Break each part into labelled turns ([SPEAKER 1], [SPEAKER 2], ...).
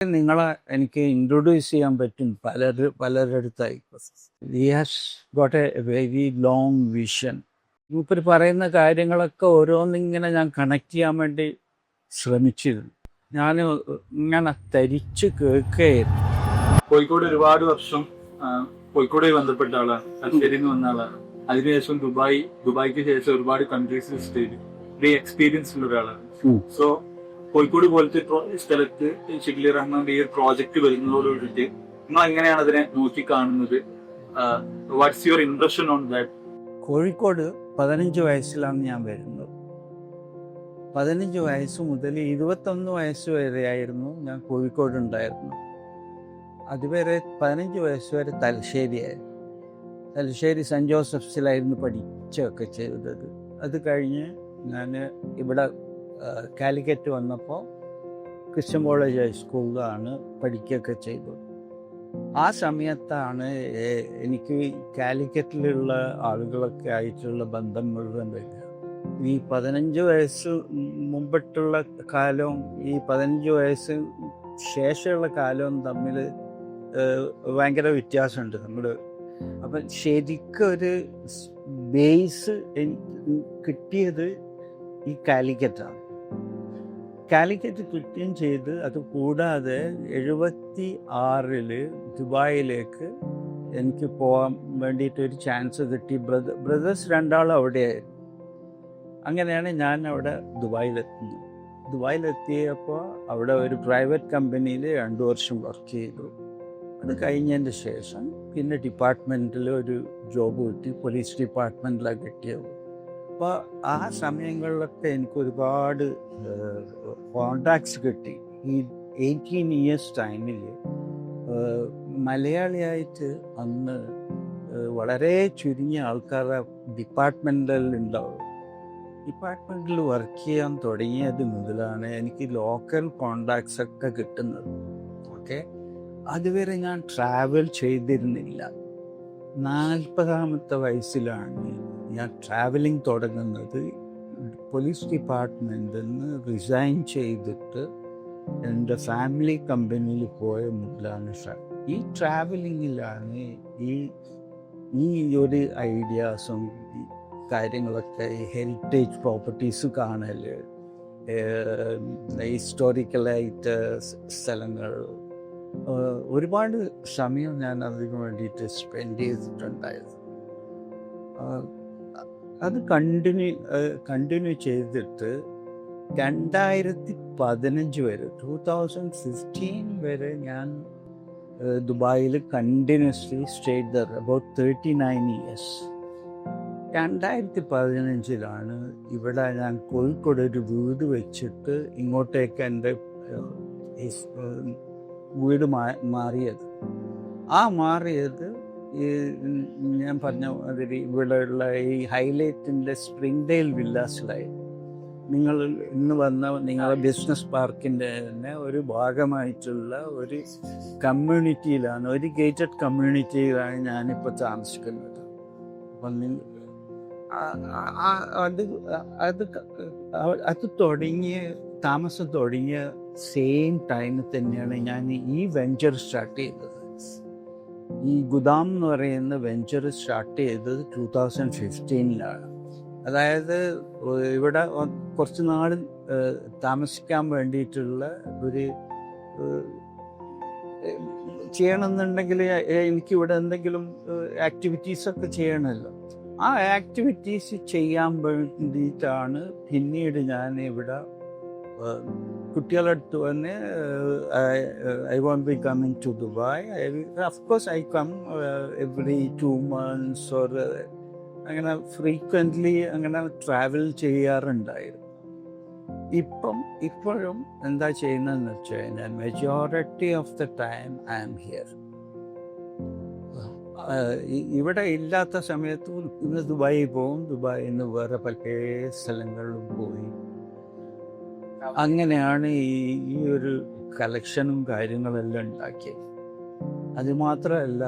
[SPEAKER 1] നിങ്ങളെ എനിക്ക് ഇൻട്രൊഡ്യൂസ് ചെയ്യാൻ പറ്റും പലരടുത്തായി. He has got a very long vision. മൂപ്പര് പറയുന്ന കാര്യങ്ങളൊക്കെ ഓരോന്നിങ്ങനെ ഞാൻ കണക്ട് ചെയ്യാൻ വേണ്ടി ശ്രമിച്ചിരുന്നു. ഞാൻ ഇങ്ങനെ തരിച്ച് കേൾക്കുകയായിരുന്നു.
[SPEAKER 2] കോഴിക്കോട് ഒരുപാട് വർഷം കോഴിക്കോടുമായി ബന്ധപ്പെട്ട ആളാണ്. തലശ്ശേരിയിൽ നിന്ന് വന്ന ആളാണ്. അതിനുശേഷം ദുബായിക്ക് ശേഷം ഒരുപാട് കൺട്രീസ് വിസിറ്റ് ചെയ്തു. ഒരു എക്സ്പീരിയൻസ് ഉള്ള ഒരാളാണ്. സോ കോഴിക്കോട് പോലത്തെ സ്ഥലത്ത് ഷിബ്ലി റഹ്മാന്റെ ഈ ഒരു പ്രോജക്റ്റ് വരുന്നതോടുകൂടിയിട്ട് നിങ്ങൾ എങ്ങനെയാണ് അതിനെ നോക്കി കാണുന്നത്? What's your impression on that?
[SPEAKER 1] Kozhikode 15 വയസ്സിലാണ് ഞാൻ വരുന്നത്. 15 വയസ്സ് മുതൽ 21 വയസ്സ് വരെയായിരുന്നു ഞാൻ കോഴിക്കോട് ഉണ്ടായിരുന്നു. അതുവരെ 15 വയസ്സ് വരെ തലശ്ശേരിയായിരുന്നു. തലശ്ശേരി സെൻറ്റ് ജോസഫ്സിലായിരുന്നു പഠിച്ചൊക്കെ ചെയ്തത്. അത് കഴിഞ്ഞ് ഞാൻ ഇവിടെ കാലിക്കറ്റ് വന്നപ്പോൾ ക്രിസ്ത്യൻ കോളേജ് ഹൈസ്കൂളിലാണ് പഠിക്കുകയൊക്കെ ചെയ്തത്. ആ സമയത്താണ് എനിക്ക് കാലിക്കറ്റിലുള്ള ആളുകളൊക്കെ ആയിട്ടുള്ള ബന്ധം മുഴുവൻ വരിക. ഈ 15 വയസ്സ് മുമ്പിട്ടുള്ള കാലവും ഈ 15 വയസ്സ് ശേഷമുള്ള കാലവും തമ്മിൽ ഭയങ്കര വ്യത്യാസമുണ്ട്. അപ്പം ശരിക്കൊരു ബേസ് കിട്ടിയത് ഈ കാലിക്കറ്റാണ്. കാലിക്കറ്റ് കിട്ടുകയും ചെയ്ത്, അത് കൂടാതെ 76 ദുബായിലേക്ക് എനിക്ക് പോകാൻ വേണ്ടിയിട്ടൊരു ചാൻസ് കിട്ടി. ബ്രദേഴ്സ് 2 അവിടെയായിരുന്നു. അങ്ങനെയാണ് ഞാൻ അവിടെ ദുബായിലെത്തുന്നത്. ദുബായിലെത്തിയപ്പോൾ അവിടെ ഒരു പ്രൈവറ്റ് കമ്പനിയിൽ 2 വർഷം വർക്ക് ചെയ്തു. അത് കഴിഞ്ഞതിൻ്റെ ശേഷം പിന്നെ ഡിപ്പാർട്ട്മെൻറ്റിൽ ഒരു ജോബ് കിട്ടി. പോലീസ് ഡിപ്പാർട്ട്മെൻറ്റിലാണ് കിട്ടിയത്. അപ്പോൾ ആ സമയങ്ങളിലൊക്കെ എനിക്ക് ഒരുപാട് കോണ്ടാക്ട്സ് കിട്ടി. ഈ 18 ഇയേഴ്സ് ടൈമിൽ മലയാളിയായിട്ട് അന്ന് വളരെ ചുരുങ്ങിയ ആൾക്കാരുടെ ഡിപ്പാർട്ട്മെൻറ്റിൽ ഉണ്ടാവും. ഡിപ്പാർട്ട്മെൻറ്റിൽ വർക്ക് ചെയ്യാൻ തുടങ്ങിയത് മുതലാണ് എനിക്ക് ലോക്കൽ കോണ്ടാക്ട്സ് ഒക്കെ കിട്ടുന്നത്. ഓക്കെ, അതുവരെ ഞാൻ ട്രാവൽ ചെയ്തിരുന്നില്ല. 40ാമത്തെ വയസ്സിലാണ് ഞാൻ ട്രാവലിംഗ് തുടങ്ങുന്നത്. പോലീസ് ഡിപ്പാർട്ട്മെൻറ്റിൽ നിന്ന് റിസൈൻ ചെയ്തിട്ട് എൻ്റെ ഫാമിലി കമ്പനിയിൽ പോയ മുതലാണ് ഈ ട്രാവലിങ്ങിലാണ് ഈ ഒരു ഐഡിയാസും കാര്യങ്ങളൊക്കെ, ഹെറിറ്റേജ് പ്രോപ്പർട്ടീസ് കാണൽ, ഹിസ്റ്റോറിക്കലായിട്ട് സ്ഥലങ്ങൾ, ഒരുപാട് സമയം ഞാൻ അതിന് വേണ്ടിയിട്ട് സ്പെൻഡ് ചെയ്തിട്ടുണ്ടായിരുന്നു. അത് കണ്ടിന്യൂ ചെയ്തിട്ട് 2015 വരെ 2015 വരെ ഞാൻ ദുബായിൽ continuously stayed there about 39 years. 2015 ഇവിടെ ഞാൻ കോഴിക്കോട് ഒരു വീട് വെച്ചിട്ട് ഇങ്ങോട്ടേക്ക് എൻ്റെ വീട് മാറിയത്. മാറിയത് ഞാൻ പറഞ്ഞ മാതിരി ഇവിടെയുള്ള ഈ ഹൈലൈറ്റിൻ്റെ സ്പ്രിംഗ്ഡെയിൽ വില്ലാസിലായി. നിങ്ങൾ ഇന്ന് വന്ന നിങ്ങളുടെ ബിസിനസ് പാർക്കിൻ്റെ തന്നെ ഒരു ഭാഗമായിട്ടുള്ള ഒരു കമ്മ്യൂണിറ്റിയിലാണ്, ഒരു ഗേറ്റഡ് കമ്മ്യൂണിറ്റിയിലാണ് ഞാനിപ്പോൾ താമസിക്കുന്നത്. അപ്പം അത് താമസം തുടങ്ങിയ സെയിം ടൈമിൽ തന്നെയാണ് ഞാൻ ഈ വെഞ്ചർ സ്റ്റാർട്ട് ചെയ്തത്. ഈ ഗുദാം എന്ന് പറയുന്ന വെഞ്ചർ സ്റ്റാർട്ട് ചെയ്തത് 2015 അതായത് ഇവിടെ കുറച്ച് നാൾ താമസിക്കാൻ വേണ്ടിയിട്ടുള്ള ഒരു ചെയ്യണമെന്നുണ്ടെങ്കിൽ എനിക്കിവിടെ എന്തെങ്കിലും ആക്ടിവിറ്റീസൊക്കെ ചെയ്യണമല്ലോ. ആ ആക്ടിവിറ്റീസ് ചെയ്യാൻ വേണ്ടിയിട്ടാണ് പിന്നീട് ഞാൻ ഇവിടെ കുട്ടികളടുത്ത് വന്ന് I won't be coming to Dubai. Of course I come every 2 months or അങ്ങനെ ഫ്രീക്വൻ്റ്ലി അങ്ങനെ ട്രാവൽ ചെയ്യാറുണ്ടായിരുന്നു. ഇപ്പോഴും എന്താ ചെയ്യുന്നതെന്ന് വെച്ച് കഴിഞ്ഞാൽ majority of the time I am here. ഇവിടെ ഇല്ലാത്ത സമയത്ത് ഇന്ന് ദുബായിൽ പോകും, ദുബായിൽ നിന്ന് വേറെ പല സ്ഥലങ്ങളിലും പോയി. അങ്ങനെയാണ് ഈ ഒരു കളക്ഷനും കാര്യങ്ങളെല്ലാം ഉണ്ടാക്കിയത്. അതുമാത്രമല്ല,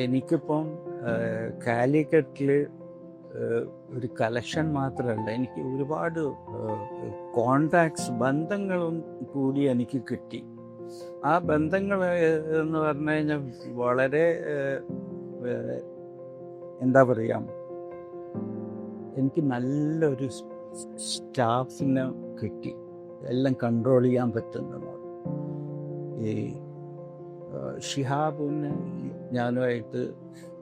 [SPEAKER 1] എനിക്കിപ്പം കാലിക്കറ്റിൽ ഒരു കളക്ഷൻ മാത്രമല്ല, എനിക്ക് ഒരുപാട് കോണ്ടാക്ട്സ്, ബന്ധങ്ങളും കൂടി എനിക്ക് കിട്ടി. ആ ബന്ധങ്ങൾ എന്ന് പറഞ്ഞു കഴിഞ്ഞാൽ വളരെ എന്താ പറയുക, എനിക്ക് നല്ലൊരു സ്റ്റാഫിനെ കിട്ടി, എല്ലാം കൺട്രോൾ ചെയ്യാൻ പറ്റുന്നത്. ഈ ഷിഹാബിന് ഞാനുമായിട്ട്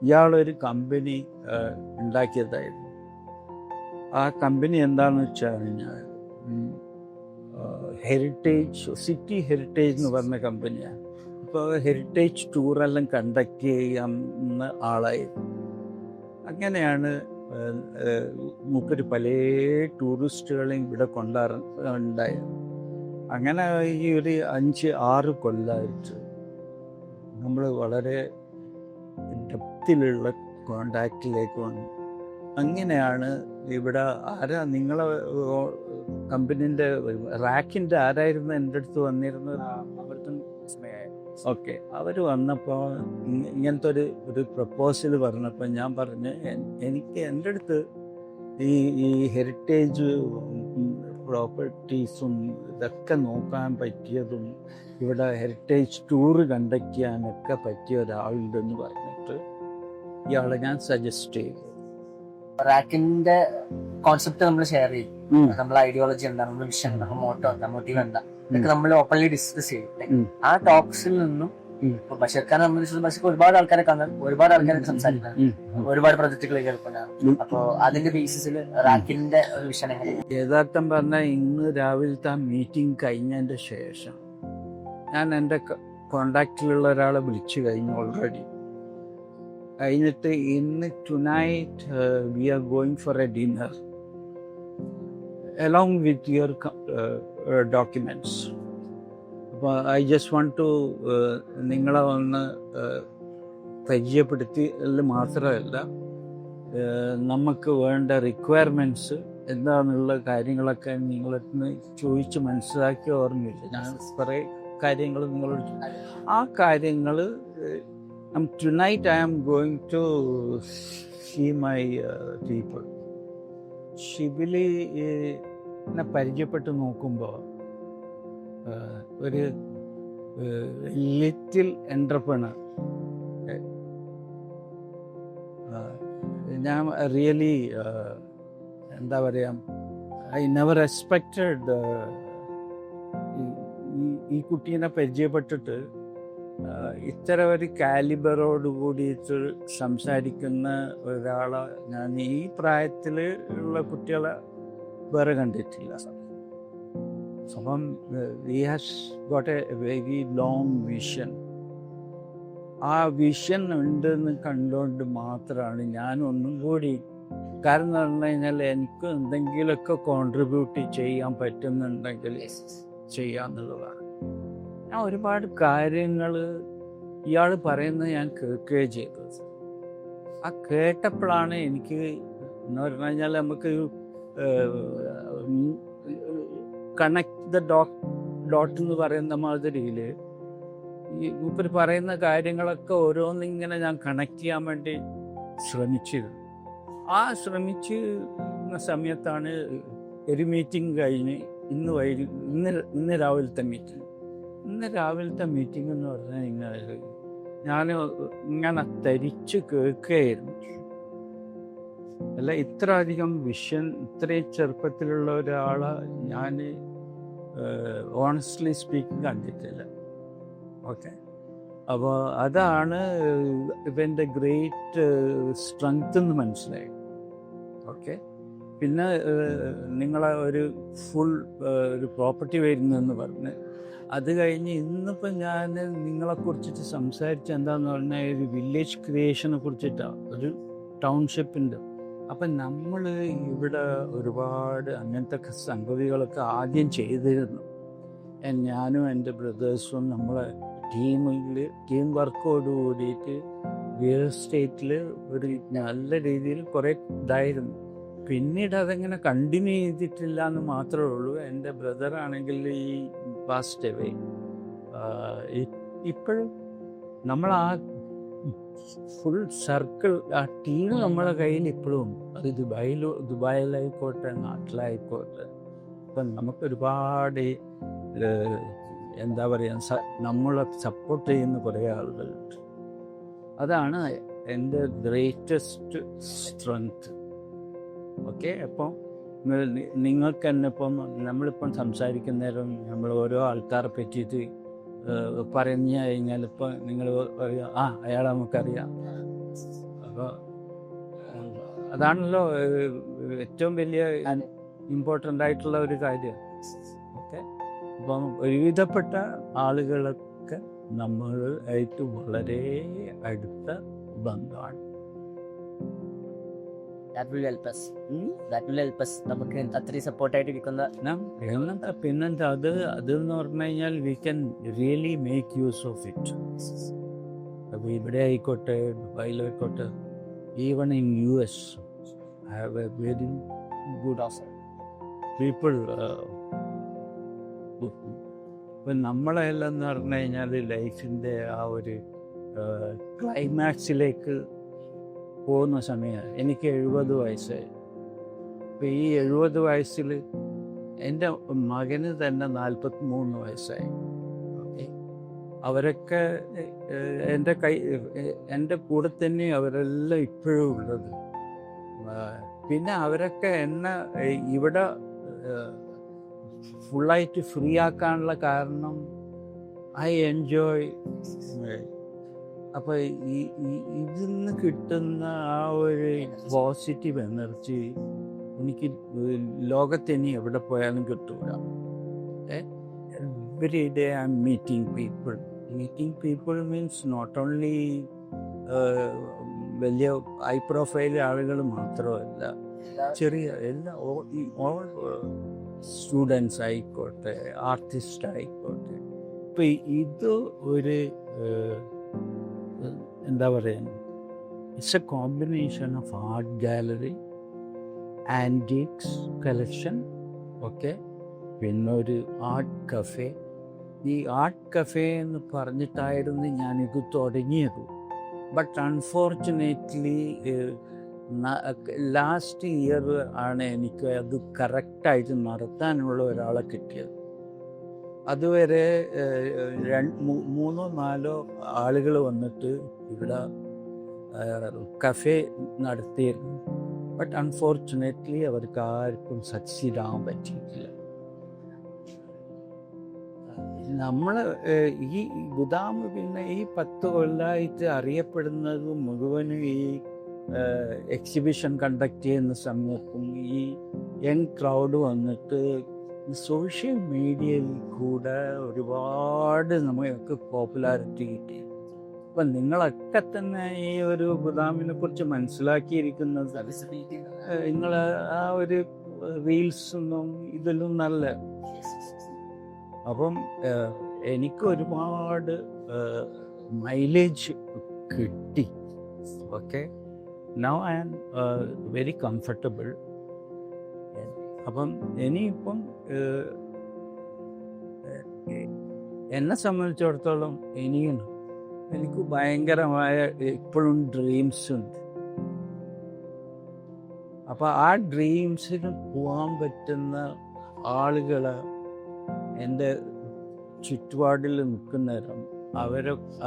[SPEAKER 1] ഇയാളൊരു കമ്പനി ഉണ്ടാക്കിയതായിരുന്നു. ആ കമ്പനി എന്താണെന്ന് വെച്ചാൽ കഴിഞ്ഞാൽ ഹെറിറ്റേജ്, സിറ്റി ഹെറിറ്റേജ് എന്ന് പറഞ്ഞ കമ്പനിയാണ്. അപ്പോൾ ഹെറിറ്റേജ് ടൂറെല്ലാം കണ്ടക്ട് ചെയ്യുന്ന ആളായിരുന്നു. അങ്ങനെയാണ് മൂപ്പര് പല ടൂറിസ്റ്റുകളെയും ഇവിടെ ഉണ്ടായത്. അങ്ങനെ ഈ ഒരു 5-6 കൊല്ലമായിട്ട് നമ്മൾ വളരെ ഡെപ്തിലുള്ള കോണ്ടാക്റ്റിലേക്ക് വന്നു. അങ്ങനെയാണ് ഇവിടെ നിങ്ങളെ കമ്പനീൻ്റെ റാക്കിൻ്റെ ആരായിരുന്നു എൻ്റെ അടുത്ത് വന്നിരുന്നത്? ഓക്കെ, അവർ വന്നപ്പോൾ ഇങ്ങനത്തെ ഒരു പ്രപ്പോസൽ പറഞ്ഞപ്പോൾ ഞാൻ പറഞ്ഞു, എനിക്ക് എൻ്റെ അടുത്ത് ഈ ഹെറിറ്റേജ് പ്രോപ്പർട്ടീസും ഇതൊക്കെ നോക്കാൻ പറ്റിയതും ഇവിടെ ഹെറിറ്റേജ് ടൂറ് കണ്ടക്ട് ചെയ്യാനൊക്കെ പറ്റിയ ഒരാളുണ്ടെന്ന് പറഞ്ഞിട്ട് ഇയാളെ ഞാൻ സജസ്റ്റ് ചെയ്തു.
[SPEAKER 3] റാക്കിന്റെ കോൺസെപ്റ്റ് നമ്മൾ ഷെയർ ചെയ്യും, നമ്മളെ ഐഡിയോളജി എന്താ, നമ്മുടെ വിഷൻ എന്താ, മോട്ടോ എന്താ, മോട്ടീവ് എന്താ, ഇതൊക്കെ നമ്മൾ ഓപ്പൺലി ഡിസ്കസ് ചെയ്യും. ആ ടോക്സിൽ നിന്നും ഇപ്പൊ ബഷീർ ഖാനെ സംബന്ധിച്ച് ബഷീർക്ക് ഒരുപാട് ആൾക്കാരെ കാണാൻ, ഒരുപാട് ആൾക്കാരെ സംസാരിക്കാൻ, ഒരുപാട് പ്രൊജക്ടുകൾ കേൾക്കാൻ. അപ്പൊ അതിന്റെ ബേസിസിൽ റാക്കിന്റെ ഒരു വിഷൻ എങ്ങനെ?
[SPEAKER 1] യഥാർത്ഥം പറഞ്ഞാൽ ഇന്ന് രാവിലത്തെ മീറ്റിംഗ് കഴിഞ്ഞതിന്റെ ശേഷം ഞാൻ എൻ്റെ കോണ്ടാക്റ്റിലുള്ള ഒരാളെ വിളിച്ചു കഴിഞ്ഞു ഓൾറെഡി. കഴിഞ്ഞിട്ട് ഇന്ന് tonight we are going for a dinner along with your documents. അപ്പോൾ ഐ ജസ്റ്റ് വാണ്ട് ടു നിങ്ങളെ ഒന്ന് പരിചയപ്പെടുത്തി മാത്രമല്ല, നമുക്ക് വേണ്ട റിക്വയർമെൻറ്റ്സ് എന്താണെന്നുള്ള കാര്യങ്ങളൊക്കെ നിങ്ങളെന്ന് ചോദിച്ച് മനസ്സിലാക്കി ഓർമ്മയില്ല. ഞാൻ കുറേ കാര്യങ്ങൾ നിങ്ങളോട് ആ കാര്യങ്ങൾ tonight I am going to see my people. ഷിബിലിനെ പരിചയപ്പെട്ട് നോക്കുമ്പോൾ ഒരു ലിറ്റിൽ എൻ്റർപ്രണർ, ഞാൻ റിയലി എന്താ പറയുക, ഐ നെവർ എക്സ്പെക്റ്റഡ് ഈ കുട്ടീനെ പരിചയപ്പെട്ടിട്ട് ഇത്തരം ഒരു കാലിബറോട് കൂടിയിട്ട് സംസാരിക്കുന്ന ഒരാളെ ഞാൻ ഈ പ്രായത്തിൽ ഉള്ള കുട്ടികളെ വേറെ കണ്ടിട്ടില്ല. അപ്പം he has got a very long vision. ആ വിഷൻ ഉണ്ടെന്ന് കണ്ടുകൊണ്ട് മാത്രമാണ് ഞാൻ ഒന്നും കൂടി, കാരണം എന്ന് പറഞ്ഞു കഴിഞ്ഞാൽ എനിക്ക് എന്തെങ്കിലുമൊക്കെ കോൺട്രിബ്യൂട്ട് ചെയ്യാൻ പറ്റുന്നുണ്ടെങ്കിൽ ചെയ്യാന്നുള്ളതാണ്. ഞാൻ ഒരുപാട് കാര്യങ്ങൾ ഇയാൾ പറയുന്നത് ഞാൻ കേൾക്കുകയും ചെയ്തത്. ആ കേട്ടപ്പോഴാണ് എനിക്ക് എന്ന് പറഞ്ഞു കഴിഞ്ഞാൽ നമുക്ക് കണക്ട് ദ ഡോട്ട് എന്ന് പറയുന്ന മാതിരിയിൽ ഈ ഇവർ പറയുന്ന കാര്യങ്ങളൊക്കെ ഓരോന്നിങ്ങനെ ഞാൻ കണക്ട് ചെയ്യാൻ വേണ്ടി ശ്രമിച്ചിരുന്നു. ആ ശ്രമിച്ചിരുന്ന സമയത്താണ് ഒരു മീറ്റിംഗ് കഴിഞ്ഞ് ഇന്ന് രാവിലത്തെ മീറ്റിംഗ്. ഇന്ന് രാവിലത്തെ മീറ്റിംഗ് എന്ന് പറഞ്ഞു കഴിഞ്ഞാൽ ഞാൻ ഇങ്ങനെ തരിച്ച് കേൾക്കുകയായിരുന്നു. അല്ല, ഇത്ര അധികം വിഷൻ ഇത്രയും ചെറുപ്പത്തിലുള്ള ഒരാളെ ഞാൻ ഓണസ്റ്റ്ലി സ്പീക്കിംഗ് കണ്ടിട്ടില്ല. ഓക്കെ, അപ്പോൾ അതാണ് ഇവൻ്റെ ഗ്രേറ്റ് സ്ട്രെങ്ത് എന്ന് മനസ്സിലായി. ഓക്കെ, പിന്നെ നിങ്ങളെ ഒരു ഫുൾ ഒരു പ്രോപ്പർട്ടി വരുന്നതെന്ന് പറഞ്ഞ് അത് കഴിഞ്ഞ് ഇന്നിപ്പോൾ ഞാൻ നിങ്ങളെക്കുറിച്ചിട്ട് സംസാരിച്ച് എന്താന്ന് പറഞ്ഞാൽ ഒരു വില്ലേജ് ക്രിയേഷനെ കുറിച്ചിട്ടാണ്, ഒരു ടൗൺഷിപ്പിൻ്റെ. അപ്പം നമ്മൾ ഇവിടെ ഒരുപാട് അങ്ങനത്തെ സംഗതികളൊക്കെ ആദ്യം ചെയ്തിരുന്നു. ഞാനും എൻ്റെ ബ്രദേഴ്സും നമ്മളെ ടീം വർക്കോട് കൂടിയിട്ട് റിയൽ എസ്റ്റേറ്റിൽ ഒരു നല്ല രീതിയിൽ കുറേ ഇതായിരുന്നു. പിന്നീട് അതെങ്ങനെ കണ്ടിന്യൂ ചെയ്തിട്ടില്ല എന്ന് മാത്രമേ ഉള്ളൂ. എൻ്റെ ബ്രദറാണെങ്കിൽ ഈ പാസ്റ്റ് അവേ. ഇപ്പോഴും നമ്മൾ ആ ഫുൾ സർക്കിൾ, ആ ടീം നമ്മളെ കയ്യിൽ ഇപ്പോഴും ഉണ്ട്. അത് ദുബായിലായിക്കോട്ടെ നാട്ടിലായിക്കോട്ടെ. അപ്പം നമുക്കൊരുപാട് എന്താ പറയുക, നമ്മളെ സപ്പോർട്ട് ചെയ്യുന്ന കുറേ ആളുകളുണ്ട്. അതാണ് എൻ്റെ ഗ്രേറ്റസ്റ്റ് സ്ട്രെങ്ത്. ഓക്കെ, അപ്പം നിങ്ങൾക്ക് തന്നെ ഇപ്പം നമ്മളിപ്പം സംസാരിക്കുന്നേരം നമ്മൾ ഓരോ ആൾക്കാരെ പറ്റിയിട്ട് പറഞ്ഞു കഴിഞ്ഞാൽ ഇപ്പം നിങ്ങൾ പറയുക, അയാളെ നമുക്കറിയാം. അപ്പോൾ അതാണല്ലോ ഏറ്റവും വലിയ ഇമ്പോർട്ടൻ്റ് ആയിട്ടുള്ള ഒരു കാര്യം. ഓക്കെ, അപ്പം ഒരുവിധപ്പെട്ട ആളുകളൊക്കെ നമ്മളായിട്ട് വളരെ അടുത്ത ബന്ധമാണ്.
[SPEAKER 3] നമുക്ക് അത്രയും സപ്പോർട്ടായിട്ട് ഇരിക്കുന്ന
[SPEAKER 1] പിന്നെന്താ അതെന്ന് പറഞ്ഞു കഴിഞ്ഞാൽ we can really make use of it. അപ്പോൾ ഇവിടെ ആയിക്കോട്ടെ, ദുബായിലായിക്കോട്ടെ, even in US have a very good people. ഇപ്പം നമ്മളെല്ലാം എന്ന് പറഞ്ഞു കഴിഞ്ഞാൽ ലൈഫിൻ്റെ ആ ഒരു ക്ലൈമാക്സിലേക്ക് പോകുന്ന സമയം. എനിക്ക് 70 വയസ്സായി. അപ്പോൾ ഈ 70 വയസ്സിൽ എൻ്റെ മകന് തന്നെ 43 വയസ്സായി. ഓക്കെ, അവരൊക്കെ എൻ്റെ കൂടെ തന്നെ അവരെല്ലാം ഇപ്പോഴും ഉള്ളത്. പിന്നെ അവരൊക്കെ എന്നെ ഇവിടെ ഫുള്ളായിട്ട് ഫ്രീ ആക്കാനുള്ള കാരണം ഐ എൻജോയ്. അപ്പോൾ ഇതിൽ നിന്ന് കിട്ടുന്ന ആ ഒരു പോസിറ്റീവ് എനർജി എനിക്ക് ലോകത്തിനി എവിടെ പോയാലും കിട്ടൂല. Every day I am meeting people means not only വലിയ ഹൈ പ്രൊഫൈൽ ആളുകൾ മാത്രമല്ല, ചെറിയ എല്ലാ ഓൾ സ്റ്റുഡൻസ് ആയിക്കോട്ടെ, ആർട്ടിസ്റ്റ് ആയിക്കോട്ടെ. ഇപ്പം ഇത് ഒരു എന്താ പറയുക, it's a combination of art gallery, antiques collection, okay, പിന്നെ ഒരു ആർട്ട് കഫേ. ഈ ആർട്ട് കഫേ എന്ന് പറഞ്ഞിട്ടായിരുന്നു ഞാനിത് തുടങ്ങിയത്. ബട്ട് അൺഫോർച്ചുനേറ്റ്ലി ലാസ്റ്റ് ഇയർ ആണ് എനിക്ക് അത് കറക്റ്റായിട്ട് നടത്താനുള്ള ഒരാളെ കിട്ടിയത്. അതുവരെ 3-4 ആളുകൾ വന്നിട്ട് ഇവിടെ കഫേ നടത്തിയിരുന്നു. ബട്ട് അൺഫോർച്ചുനേറ്റ്ലി അവർക്ക് ആർക്കും സക്സീഡ് ആവാൻ പറ്റിയിട്ടില്ല. നമ്മൾ ഈ ഗുദാം പിന്നെ ഈ 10 കൊല്ലമായിട്ട് അറിയപ്പെടുന്നത് മുഴുവനും ഈ എക്സിബിഷൻ കണ്ടക്ട് ചെയ്യുന്ന സമയത്തും ഈ യങ് ക്രൗഡ് വന്നിട്ട് സോഷ്യൽ മീഡിയയിൽ കൂടെ ഒരുപാട് നമുക്ക് പോപ്പുലാരിറ്റി കിട്ടി. അപ്പം നിങ്ങളൊക്കെ തന്നെ ഈ ഒരു ഗുദാമിനെ കുറിച്ച് മനസ്സിലാക്കിയിരിക്കുന്നത് നിങ്ങൾ ആ ഒരു റീൽസൊന്നും ഇതിലും നല്ല. അപ്പം എനിക്ക് ഒരുപാട് മൈലേജ് കിട്ടി. Okay, now I am very comfortable. അപ്പം ഇനിയിപ്പം എന്നെ സംബന്ധിച്ചിടത്തോളം ഇനിയും എനിക്ക് ഭയങ്കരമായ ഇപ്പോഴും ഡ്രീംസ് ഉണ്ട്. അപ്പം ആ ഡ്രീംസിന് പോകാൻ പറ്റുന്ന ആളുകളെ എൻ്റെ ചുറ്റുപാടിൽ നിൽക്കുന്നേരം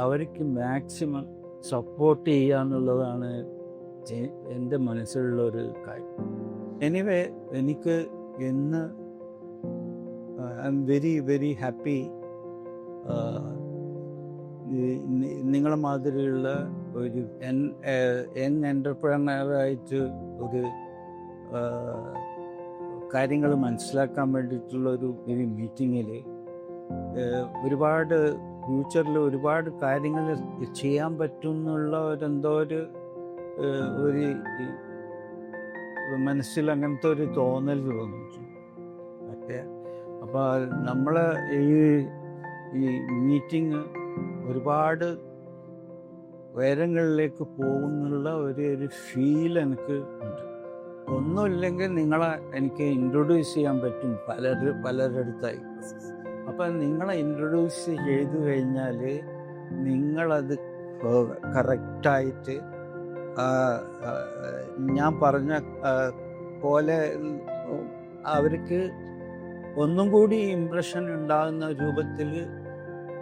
[SPEAKER 1] അവർക്ക് മാക്സിമം സപ്പോർട്ട് ചെയ്യുക എന്നുള്ളതാണ് എൻ്റെ മനസ്സിലുള്ളൊരു കാര്യം. എനിവേ, എനിക്ക് ഇന്ന് I am very very happy. നിങ്ങളെ മാതിരിയുള്ള ഒരു എൻ്റർപ്രണറായിട്ട് ഒരു കാര്യങ്ങൾ മനസ്സിലാക്കാൻ വേണ്ടിയിട്ടുള്ള ഒരു മീറ്റിങ്ങിൽ ഒരുപാട് ഫ്യൂച്ചറിൽ ഒരുപാട് കാര്യങ്ങൾ ചെയ്യാൻ പറ്റും എന്നുള്ള എന്തോ ഒരു മനസ്സിൽ അങ്ങനത്തെ ഒരു തോന്നൽ തോന്നിച്ചു. ഓക്കെ, അപ്പോൾ നമ്മൾ ഈ മീറ്റിംഗ് ഒരുപാട് ഉയരങ്ങളിലേക്ക് പോകുന്നുള്ള ഒരു ഫീൽ എനിക്ക് ഉണ്ട്. ഒന്നുമില്ലെങ്കിൽ നിങ്ങളെ എനിക്ക് ഇൻട്രൊഡ്യൂസ് ചെയ്യാൻ പറ്റും പലരുടെ അടുത്തായി. അപ്പം നിങ്ങളെ ഇൻട്രൊഡ്യൂസ് ചെയ്തു കഴിഞ്ഞാൽ നിങ്ങളത് കറക്റ്റായിട്ട് ഞാൻ പറഞ്ഞ പോലെ അവർക്ക് ഒന്നും കൂടി ഇംപ്രഷൻ ഉണ്ടാകുന്ന രൂപത്തിൽ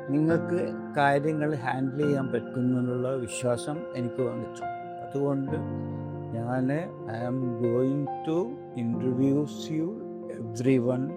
[SPEAKER 1] നിങ്ങൾക്ക് കാര്യങ്ങൾ ഹാൻഡിൽ ചെയ്യാൻ പറ്റുമെന്നുള്ള വിശ്വാസം എനിക്ക് വന്നിട്ടു. അതുകൊണ്ട് I am going to introduce you every one